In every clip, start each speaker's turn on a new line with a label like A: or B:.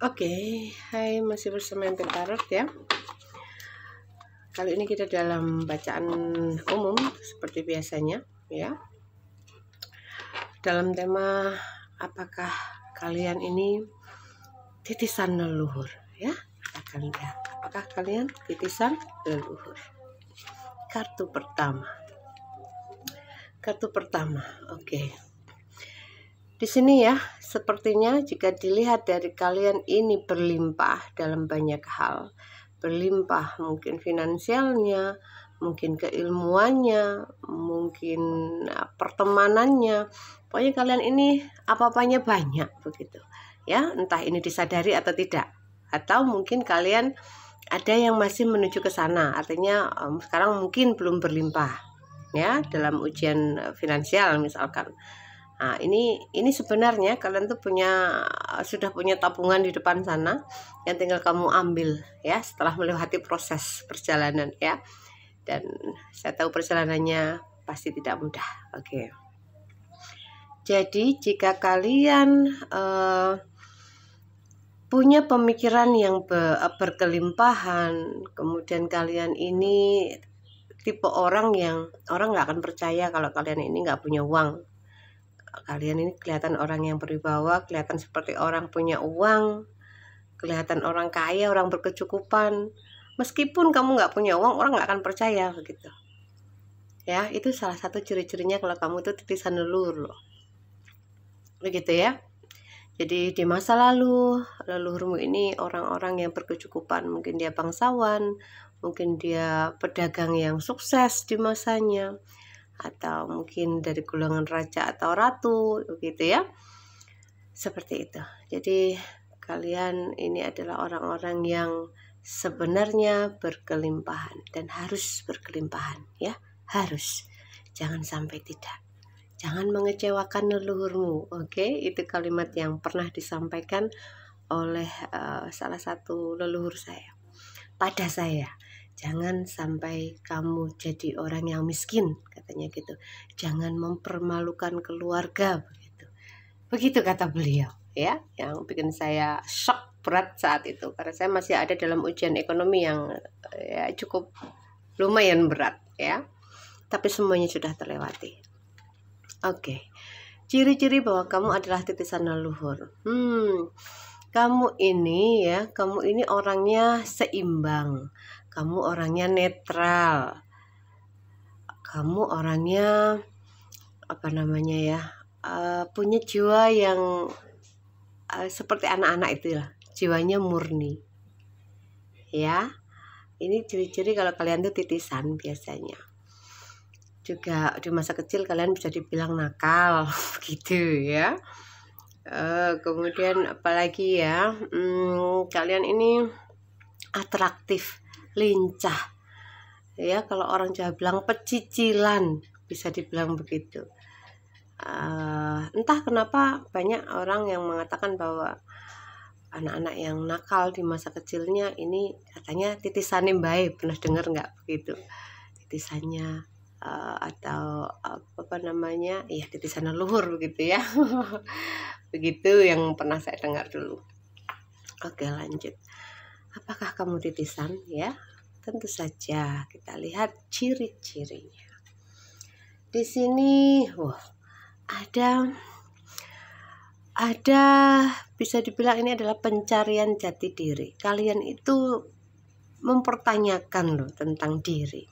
A: Oke, hai, masih bersama MP Tarot ya. Kali ini kita dalam bacaan umum seperti biasanya ya. Dalam tema apakah kalian ini titisan leluhur ya? Akan lihat apakah kalian titisan leluhur. Kartu pertama. Oke. Di sini ya, sepertinya jika dilihat dari kalian ini berlimpah dalam banyak hal. Berlimpah mungkin finansialnya, mungkin keilmuannya, mungkin pertemanannya. Pokoknya kalian ini apa-apanya banyak begitu. Ya, entah ini disadari atau tidak. Atau mungkin kalian ada yang masih menuju ke sana. Artinya sekarang mungkin belum berlimpah ya dalam ujian finansial misalkan. Nah, ini sebenarnya kalian tuh sudah punya tabungan di depan sana yang tinggal kamu ambil ya setelah melewati proses perjalanan ya. Dan saya tahu perjalanannya pasti tidak mudah. Oke. Jadi jika kalian punya pemikiran yang berkelimpahan, kemudian kalian ini tipe orang yang orang nggak akan percaya kalau kalian ini nggak punya uang. Kalian ini kelihatan orang yang berwibawa, kelihatan seperti orang punya uang, kelihatan orang kaya, orang berkecukupan. Meskipun kamu nggak punya uang, orang nggak akan percaya begitu. Ya, itu salah satu ciri-cirinya kalau kamu itu titisan leluhur loh. Begitu ya. Jadi di masa lalu, leluhurmu ini orang-orang yang berkecukupan. Mungkin dia bangsawan, mungkin dia pedagang yang sukses di masanya, atau mungkin dari golongan raja atau ratu begitu ya, seperti itu. Jadi kalian ini adalah orang-orang yang sebenarnya berkelimpahan dan harus berkelimpahan ya, harus, jangan sampai tidak, jangan mengecewakan leluhurmu. Oke, itu kalimat yang pernah disampaikan oleh salah satu leluhur saya pada saya. Jangan sampai kamu jadi orang yang miskin, katanya gitu. Jangan mempermalukan keluarga, begitu. Begitu kata beliau, ya, yang bikin saya shock berat saat itu karena saya masih ada dalam ujian ekonomi yang ya cukup lumayan berat, ya. Tapi semuanya sudah terlewati. Oke. Ciri-ciri bahwa kamu adalah titisan leluhur. Kamu ini orangnya seimbang. Kamu orangnya netral. Kamu orangnya punya jiwa yang seperti anak-anak itu lah. Jiwanya murni. Ya. Ini ciri-ciri kalau kalian tuh titisan biasanya. Juga di masa kecil kalian bisa dibilang nakal gitu ya. Kemudian apalagi ya, kalian ini atraktif, lincah ya, kalau orang Jawa bilang pecicilan, bisa dibilang begitu. Entah kenapa banyak orang yang mengatakan bahwa anak-anak yang nakal di masa kecilnya ini katanya titisannya baik. Pernah dengar nggak begitu? Titisannya atau ya titisan leluhur begitu ya. Begitu yang pernah saya dengar dulu. Oke, lanjut. Apakah kamu titisan ya? Tentu saja kita lihat ciri-cirinya. Di sini ada bisa dibilang ini adalah pencarian jati diri. Kalian itu mempertanyakan loh tentang diri.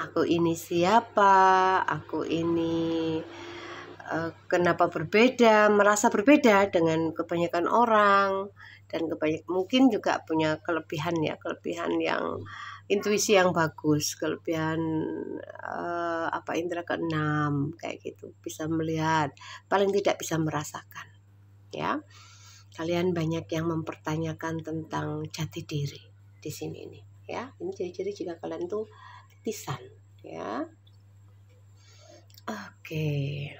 A: Aku ini siapa? Aku ini kenapa berbeda? Merasa berbeda dengan kebanyakan orang, dan mungkin juga punya kelebihan yang intuisi yang bagus, kelebihan indera keenam kayak gitu, bisa melihat, paling tidak bisa merasakan ya. Kalian banyak yang mempertanyakan tentang jati diri di sini nih ya. Ini ciri-ciri jika kalian tuh titisan ya. Oke.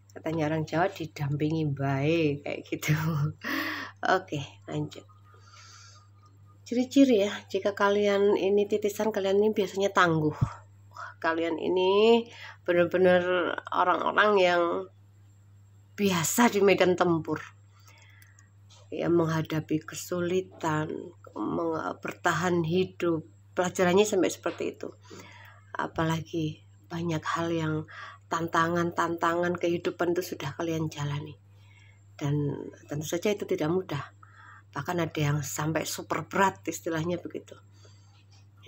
A: Katanya orang Jawa didampingi baik kayak gitu. Oke, lanjut. Ciri-ciri ya, jika kalian ini titisan, kalian ini biasanya tangguh. Kalian ini benar-benar orang-orang yang biasa di medan tempur. ya menghadapi kesulitan, bertahan hidup. Pelajarannya sampai seperti itu. Apalagi banyak hal yang tantangan kehidupan itu sudah kalian jalani, dan tentu saja itu tidak mudah. Bahkan ada yang sampai super berat, istilahnya begitu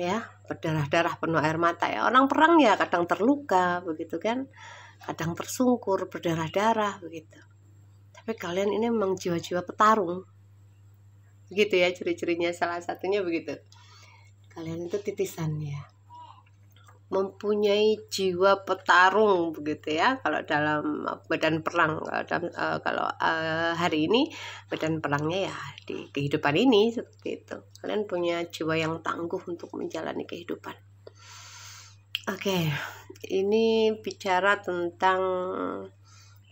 A: ya, berdarah-darah, penuh air mata ya. Orang perang ya kadang terluka begitu kan, kadang tersungkur, berdarah-darah begitu. Tapi kalian ini memang jiwa-jiwa petarung begitu ya, ciri-cirinya salah satunya begitu. Kalian itu titisan ya, mempunyai jiwa petarung begitu ya. Kalau dalam medan perang, kalau hari ini medan perangnya ya di kehidupan ini seperti itu. Kalian punya jiwa yang tangguh untuk menjalani kehidupan. Oke, ini bicara tentang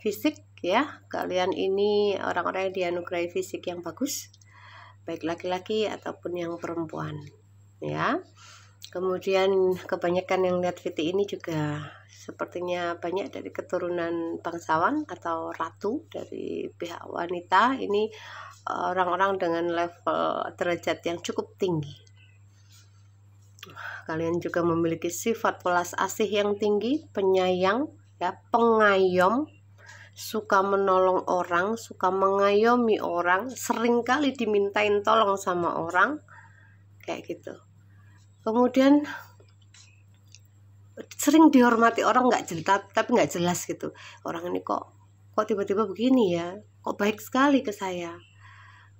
A: fisik ya. Kalian ini orang-orang yang dianugerahi fisik yang bagus, baik laki-laki ataupun yang perempuan ya. Kemudian kebanyakan yang lihat VT ini juga sepertinya banyak dari keturunan bangsawan atau ratu dari pihak wanita. Ini orang-orang dengan level derajat yang cukup tinggi. Kalian juga memiliki sifat welas asih yang tinggi, penyayang, ya, pengayom, suka menolong orang, suka mengayomi orang, seringkali dimintain tolong sama orang, kayak gitu. Kemudian sering dihormati orang, nggak jelas, tapi nggak jelas gitu. Orang ini kok tiba-tiba begini ya, kok baik sekali ke saya,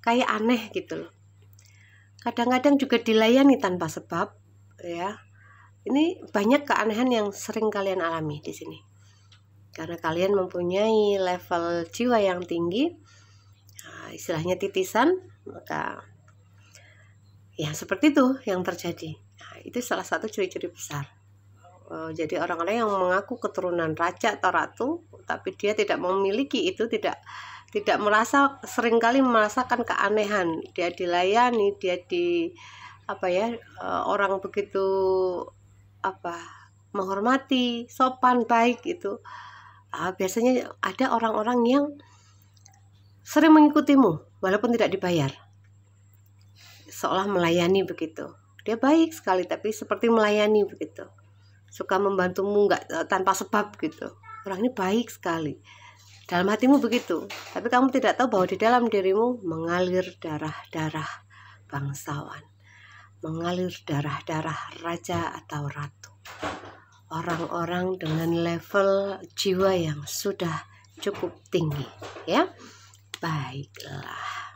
A: kayak aneh gitu loh. Kadang-kadang juga dilayani tanpa sebab ya. Ini banyak keanehan yang sering kalian alami di sini. Karena kalian mempunyai level jiwa yang tinggi, istilahnya titisan, maka ya seperti itu yang terjadi. Itu salah satu ciri-ciri besar. Jadi orang-orang yang mengaku keturunan raja atau ratu, tapi dia tidak memiliki itu, tidak merasa, seringkali merasakan keanehan. Dia dilayani, dia orang begitu menghormati, sopan, baik itu. Biasanya ada orang-orang yang sering mengikutimu walaupun tidak dibayar, seolah melayani begitu. Dia baik sekali tapi seperti melayani begitu, suka membantumu nggak tanpa sebab gitu. Orang ini baik sekali, dalam hatimu begitu, tapi kamu tidak tahu bahwa di dalam dirimu mengalir darah-darah bangsawan, mengalir darah-darah raja atau ratu. Orang-orang dengan level jiwa yang sudah cukup tinggi ya. Baiklah,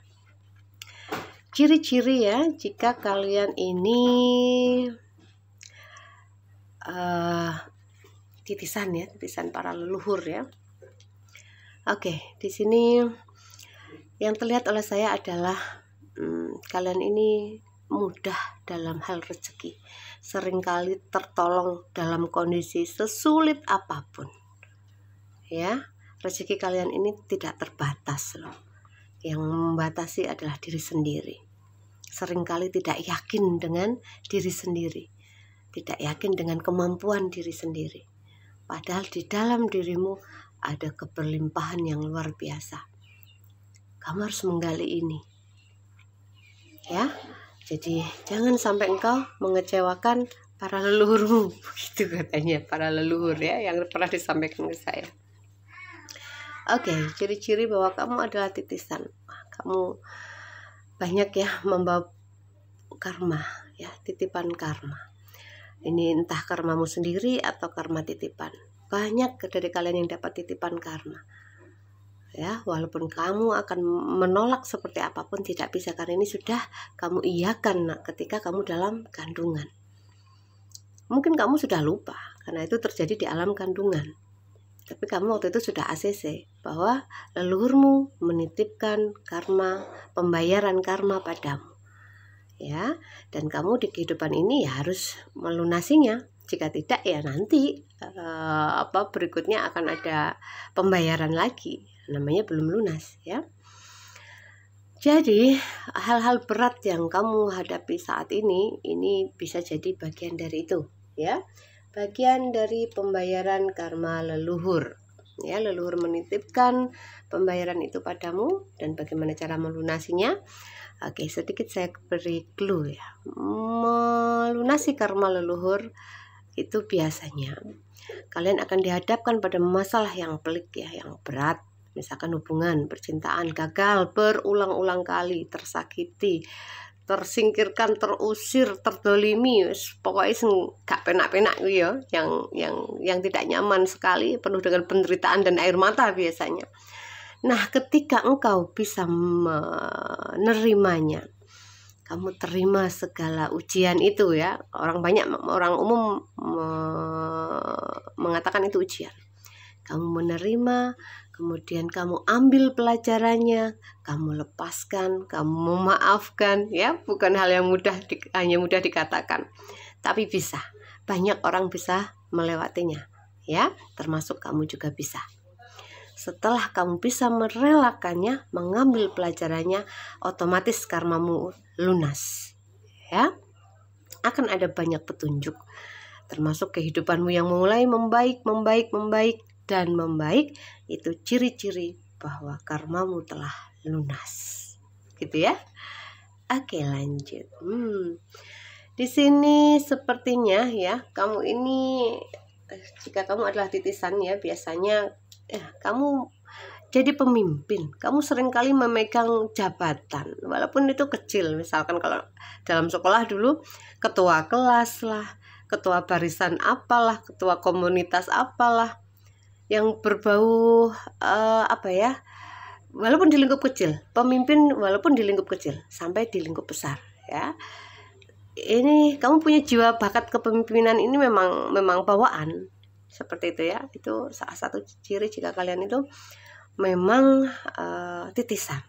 A: ciri-ciri ya jika kalian ini titisan ya, titisan para leluhur ya. Oke, di sini yang terlihat oleh saya adalah kalian ini mudah dalam hal rezeki, seringkali tertolong dalam kondisi sesulit apapun ya. Rezeki kalian ini tidak terbatas loh, yang membatasi adalah diri sendiri. Seringkali tidak yakin dengan diri sendiri, tidak yakin dengan kemampuan diri sendiri, padahal di dalam dirimu ada keberlimpahan yang luar biasa. Kamu harus menggali ini ya. Jadi jangan sampai engkau mengecewakan para leluhurmu, begitu katanya para leluhur ya, yang pernah disampaikan ke saya. Oke, ciri-ciri bahwa kamu adalah titisan. Kamu banyak ya membawa karma ya, titipan karma. Ini entah karmamu sendiri atau karma titipan. Banyak dari kalian yang dapat titipan karma ya, walaupun kamu akan menolak seperti apapun tidak bisa, karena ini sudah kamu iyakan ketika kamu dalam kandungan. Mungkin kamu sudah lupa karena itu terjadi di alam kandungan, tapi kamu waktu itu sudah ACC bahwa leluhurmu menitipkan karma, pembayaran karma padamu ya, dan kamu di kehidupan ini ya harus melunasinya. Jika tidak ya nanti berikutnya akan ada pembayaran lagi, namanya belum lunas ya. Jadi hal-hal berat yang kamu hadapi saat ini bisa jadi bagian dari itu ya, bagian dari pembayaran karma leluhur Ya, leluhur menitipkan pembayaran itu padamu dan bagaimana cara melunasinya. Oke, sedikit saya beri clue ya. Melunasi karma leluhur itu biasanya kalian akan dihadapkan pada masalah yang pelik ya, yang berat. Misalkan hubungan, percintaan gagal berulang-ulang kali, tersakiti, tersingkirkan, terusir, terdolimi, pokoknya gak penak-penak ya, yang tidak nyaman sekali, penuh dengan penderitaan dan air mata biasanya. Nah, ketika engkau bisa menerimanya, kamu terima segala ujian itu ya. Orang umum mengatakan itu ujian. Kamu menerima, kemudian kamu ambil pelajarannya, kamu lepaskan, kamu memaafkan ya, bukan hal yang hanya mudah dikatakan, tapi bisa. Banyak orang bisa melewatinya ya, termasuk kamu juga bisa. Setelah kamu bisa merelakannya, mengambil pelajarannya, otomatis karmamu lunas ya. Akan ada banyak petunjuk, termasuk kehidupanmu yang mulai membaik dan membaik. Itu ciri-ciri bahwa karmamu telah lunas, gitu ya. Oke, lanjut. Di sini sepertinya ya, kamu ini jika kamu adalah titisan ya, biasanya kamu jadi pemimpin. Kamu seringkali memegang jabatan, walaupun itu kecil. Misalkan kalau dalam sekolah dulu ketua kelas lah, ketua barisan apalah, ketua komunitas apalah, yang berbau walaupun di lingkup kecil, pemimpin walaupun di lingkup kecil sampai di lingkup besar ya. Ini kamu punya jiwa bakat kepemimpinan, ini memang bawaan seperti itu ya. Itu salah satu ciri jika kalian itu memang titisan.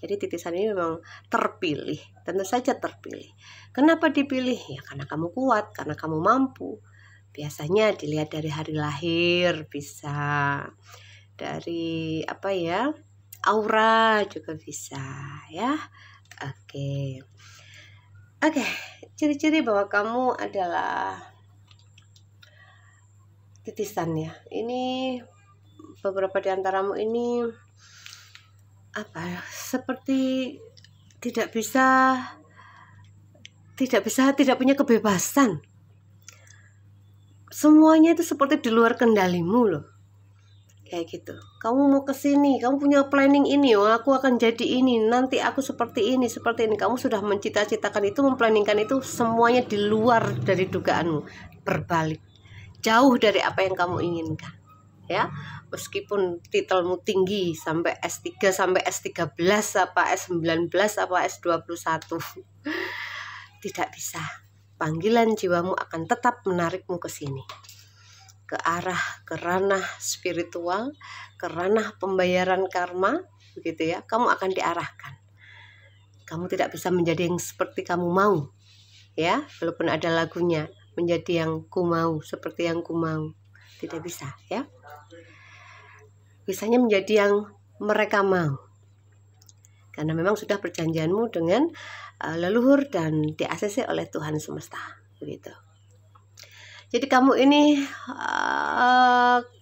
A: Jadi titisan ini memang terpilih, tentu saja terpilih. Kenapa dipilih? Ya karena kamu kuat, karena kamu mampu. Biasanya dilihat dari hari lahir, bisa dari aura juga bisa ya. Oke, ciri-ciri bahwa kamu adalah titisan ya. Ini beberapa di antaramu ini seperti tidak punya kebebasan. Semuanya itu seperti di luar kendalimu loh. Kayak gitu. Kamu mau ke sini, kamu punya planning ini, aku akan jadi ini, nanti aku seperti ini. Kamu sudah mencita-citakan itu, memplanningkan itu, semuanya di luar dari dugaanmu, berbalik, jauh dari apa yang kamu inginkan. Ya, meskipun titelmu tinggi sampai S3, sampai S13, apa S19, apa S21, tidak bisa. Panggilan jiwamu akan tetap menarikmu ke sini, ke ranah spiritual, ke ranah pembayaran karma, begitu ya. Kamu akan diarahkan. Kamu tidak bisa menjadi yang seperti kamu mau, ya. Walaupun ada lagunya, menjadi yang ku mau, seperti yang ku mau, tidak bisa, ya. Bisanya menjadi yang mereka mau, karena memang sudah perjanjianmu dengan leluhur dan di-ACC oleh Tuhan semesta, begitu. Jadi kamu ini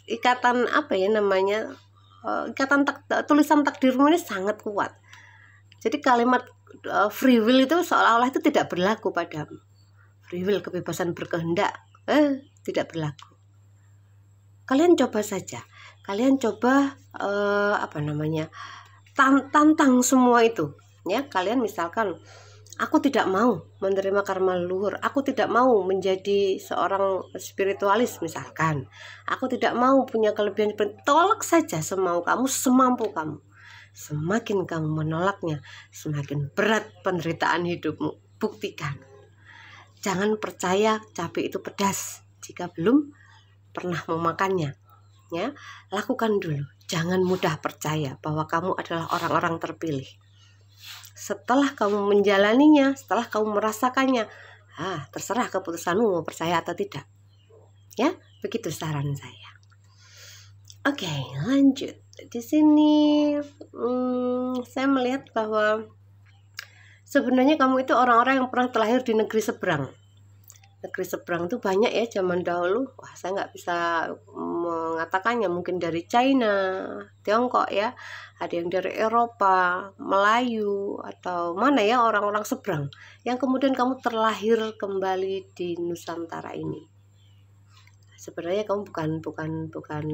A: ikatan tulisan takdirmu ini sangat kuat. Jadi kalimat free will itu seolah-olah itu tidak berlaku padamu. Free will, kebebasan berkehendak, tidak berlaku. Kalian coba saja. Kalian coba tantang semua itu. Ya, kalian misalkan, aku tidak mau menerima karma leluhur. Aku tidak mau menjadi seorang spiritualis misalkan. Aku tidak mau punya kelebihan. Tolak saja semau kamu, semampu kamu. Semakin kamu menolaknya, semakin berat penderitaan hidupmu. Buktikan. Jangan percaya cabai itu pedas jika belum pernah memakannya. Ya, lakukan dulu. Jangan mudah percaya bahwa kamu adalah orang-orang terpilih. Setelah kamu menjalaninya, setelah kamu merasakannya, terserah keputusanmu mau percaya atau tidak. Ya, begitu saran saya. Oke, lanjut. Di sini saya melihat bahwa sebenarnya kamu itu orang-orang yang pernah terlahir di negeri seberang. negeri seberang itu banyak ya zaman dahulu. Wah, saya nggak bisa mengatakannya, mungkin dari China, Tiongkok ya, ada yang dari Eropa, Melayu, atau mana ya, orang-orang seberang yang kemudian kamu terlahir kembali di Nusantara ini. Sebenarnya kamu bukan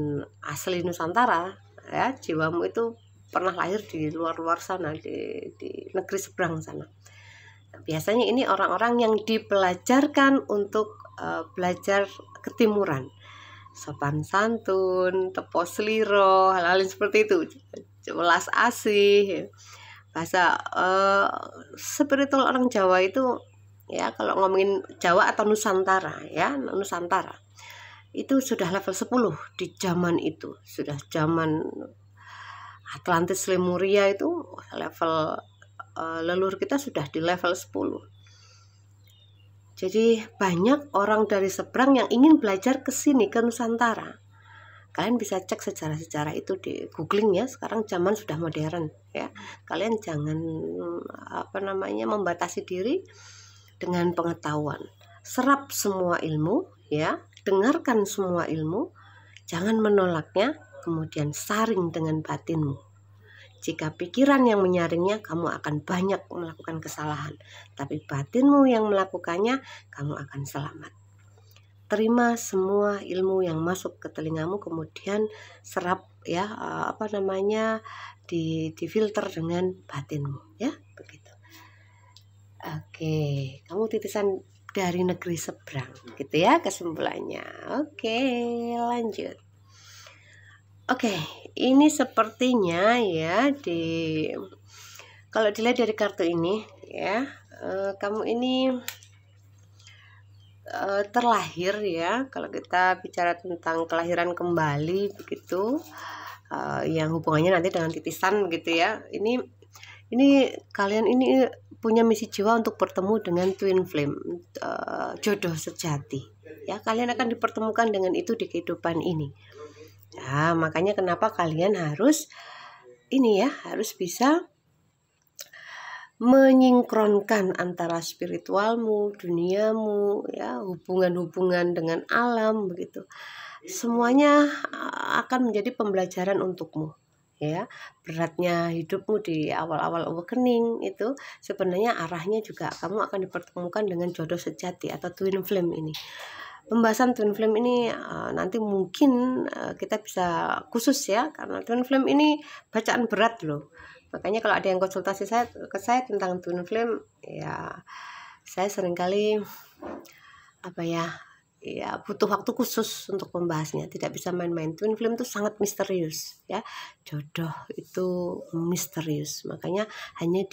A: asli Nusantara ya, jiwamu itu pernah lahir di luar sana, di negeri seberang sana. Biasanya ini orang-orang yang dipelajarkan untuk belajar ketimuran, sopan santun, tepo sliro, hal-hal seperti itu, welas asih, bahasa spiritual orang Jawa itu ya. Kalau ngomongin Jawa atau Nusantara ya, Nusantara itu sudah level 10 di zaman itu, sudah zaman Atlantis Lemuria itu level leluhur kita sudah di level 10. Jadi banyak orang dari seberang yang ingin belajar ke sini, ke Nusantara. Kalian bisa cek sejarah-sejarah itu di googling ya, sekarang zaman sudah modern ya. Kalian jangan membatasi diri dengan pengetahuan. Serap semua ilmu ya, dengarkan semua ilmu, jangan menolaknya, kemudian saring dengan batinmu. Jika pikiran yang menyaringnya, kamu akan banyak melakukan kesalahan. Tapi batinmu yang melakukannya, kamu akan selamat. Terima semua ilmu yang masuk ke telingamu, kemudian serap ya, difilter dengan batinmu ya, begitu. Oke, kamu titisan dari negeri seberang gitu ya kesimpulannya. Oke, lanjut. Oke, ini sepertinya ya, kalau dilihat dari kartu ini ya, kamu ini terlahir ya. Kalau kita bicara tentang kelahiran kembali begitu, yang hubungannya nanti dengan titisan begitu ya. Ini kalian ini punya misi jiwa untuk bertemu dengan twin flame, jodoh sejati ya. Kalian akan dipertemukan dengan itu di kehidupan ini. Nah, makanya kenapa kalian harus bisa menyinkronkan antara spiritualmu, duniamu ya, hubungan-hubungan dengan alam begitu. Semuanya akan menjadi pembelajaran untukmu ya. Beratnya hidupmu di awal-awal awakening itu sebenarnya arahnya juga kamu akan dipertemukan dengan jodoh sejati atau twin flame ini. Pembahasan twin flame ini nanti mungkin kita bisa khusus ya, karena twin flame ini bacaan berat loh. Makanya kalau ada yang konsultasi ke saya tentang twin flame ya, saya seringkali butuh waktu khusus untuk membahasnya. Tidak bisa main-main. Twin flame itu sangat misterius ya. Jodoh itu misterius. Makanya hanya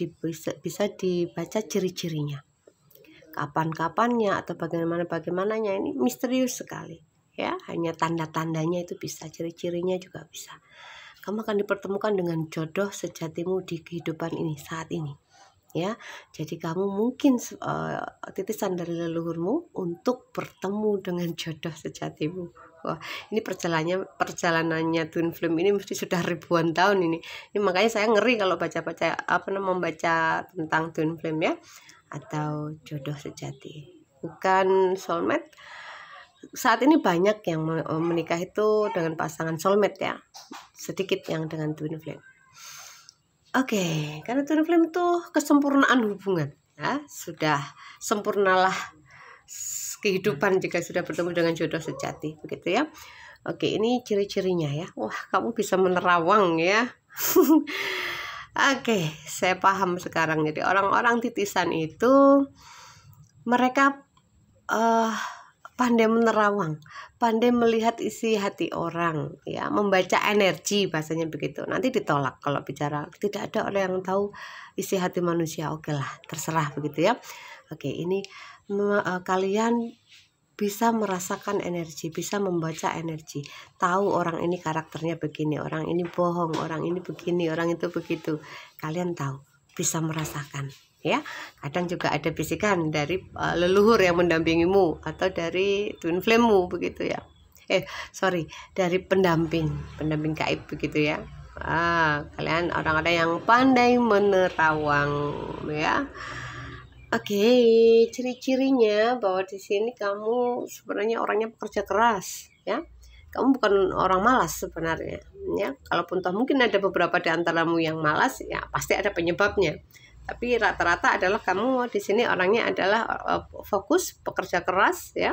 A: bisa dibaca ciri-cirinya. Kapan-kapannya atau bagaimananya ini misterius sekali ya. Hanya tanda-tandanya itu bisa, ciri-cirinya juga bisa. Kamu akan dipertemukan dengan jodoh sejatimu di kehidupan ini saat ini ya. Jadi kamu mungkin titisan dari leluhurmu untuk bertemu dengan jodoh sejatimu. Wah, ini perjalanannya twin flame ini mesti sudah ribuan tahun ini. Makanya saya ngeri kalau membaca tentang twin flame ya, atau jodoh sejati, bukan soulmate. Saat ini banyak yang menikah itu dengan pasangan soulmate ya, sedikit yang dengan twin flame. Oke, karena twin flame itu kesempurnaan hubungan ya, sudah sempurnalah kehidupan jika sudah bertemu dengan jodoh sejati begitu ya. Oke, ini ciri-cirinya ya. Wah, kamu bisa menerawang ya. Oke, saya paham sekarang. Jadi orang-orang titisan itu mereka pandai menerawang, pandai melihat isi hati orang ya, membaca energi, bahasanya begitu. Nanti ditolak kalau bicara tidak ada orang yang tahu isi hati manusia. Oke lah, terserah begitu ya. Oke, ini kalian bisa merasakan energi, bisa membaca energi, tahu orang ini karakternya begini, orang ini bohong, orang ini begini, orang itu begitu. Kalian tahu, bisa merasakan ya. Kadang juga ada bisikan dari leluhur yang mendampingimu atau dari twin flame-mu begitu ya. Dari pendamping gaib begitu ya. Kalian orang-orang yang pandai menerawang ya. Oke, ciri-cirinya bahwa di sini kamu sebenarnya orangnya pekerja keras, ya. Kamu bukan orang malas sebenarnya, ya. Kalaupun toh mungkin ada beberapa di antaramu yang malas, ya pasti ada penyebabnya. Tapi rata-rata adalah kamu di sini orangnya adalah fokus, pekerja keras, ya.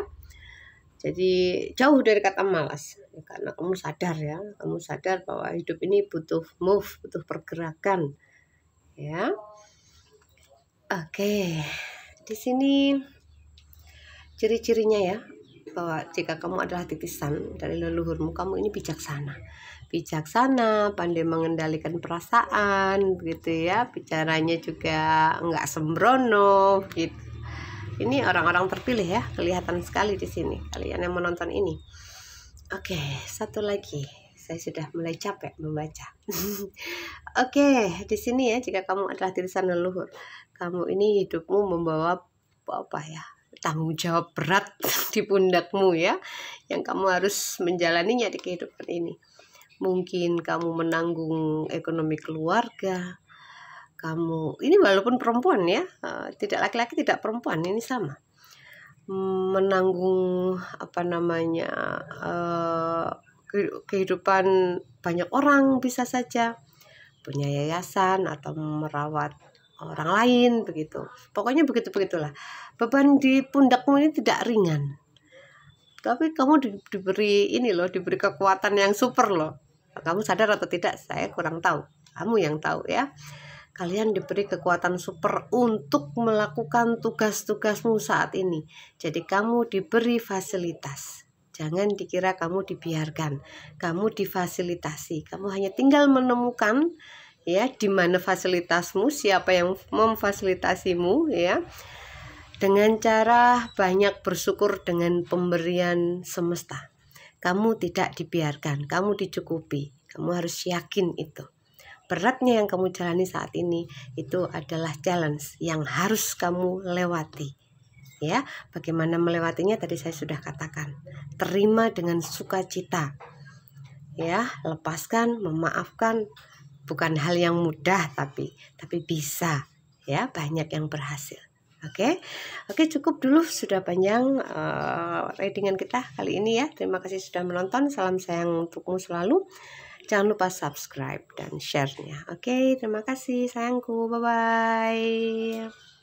A: Jadi jauh dari kata malas, ya, karena kamu sadar ya, kamu sadar bahwa hidup ini butuh move, butuh pergerakan, ya. Oke, di sini ciri-cirinya ya, bahwa jika kamu adalah titisan dari leluhurmu, kamu ini bijaksana. Bijaksana, pandai mengendalikan perasaan, begitu ya. Bicaranya juga nggak sembrono, gitu. Ini orang-orang terpilih ya, kelihatan sekali di sini. Kalian yang menonton ini. Oke, satu lagi. Saya sudah mulai capek membaca. Oke, di sini ya, jika kamu adalah titisan leluhur, kamu ini hidupmu membawa apa ya? Tanggung jawab berat di pundakmu ya, yang kamu harus menjalaninya di kehidupan ini. Mungkin kamu menanggung ekonomi keluarga. Kamu ini walaupun perempuan ya, tidak laki-laki tidak perempuan, ini sama. Menanggung apa namanya, kehidupan banyak orang, bisa saja punya yayasan atau merawat orang lain begitu. Pokoknya begitulah. Beban di pundakmu ini tidak ringan. Tapi kamu diberi ini loh, diberi kekuatan yang super loh. Kamu sadar atau tidak? Saya kurang tahu. Kamu yang tahu ya. Kalian diberi kekuatan super untuk melakukan tugas-tugasmu saat ini. Jadi kamu diberi fasilitas. Jangan dikira kamu dibiarkan. Kamu difasilitasi. Kamu hanya tinggal menemukan ya di mana fasilitasmu, siapa yang memfasilitasimu ya. Dengan cara banyak bersyukur dengan pemberian semesta. Kamu tidak dibiarkan, kamu dicukupi. Kamu harus yakin itu. Beratnya yang kamu jalani saat ini itu adalah challenge yang harus kamu lewati. Ya, bagaimana melewatinya tadi saya sudah katakan. Terima dengan sukacita. Ya, lepaskan, memaafkan bukan hal yang mudah tapi bisa. Ya, banyak yang berhasil. Oke, cukup dulu, sudah panjang readingan kita kali ini ya. Terima kasih sudah menonton. Salam sayang untukmu selalu. Jangan lupa subscribe dan share-nya. Oke, terima kasih sayangku. Bye-bye.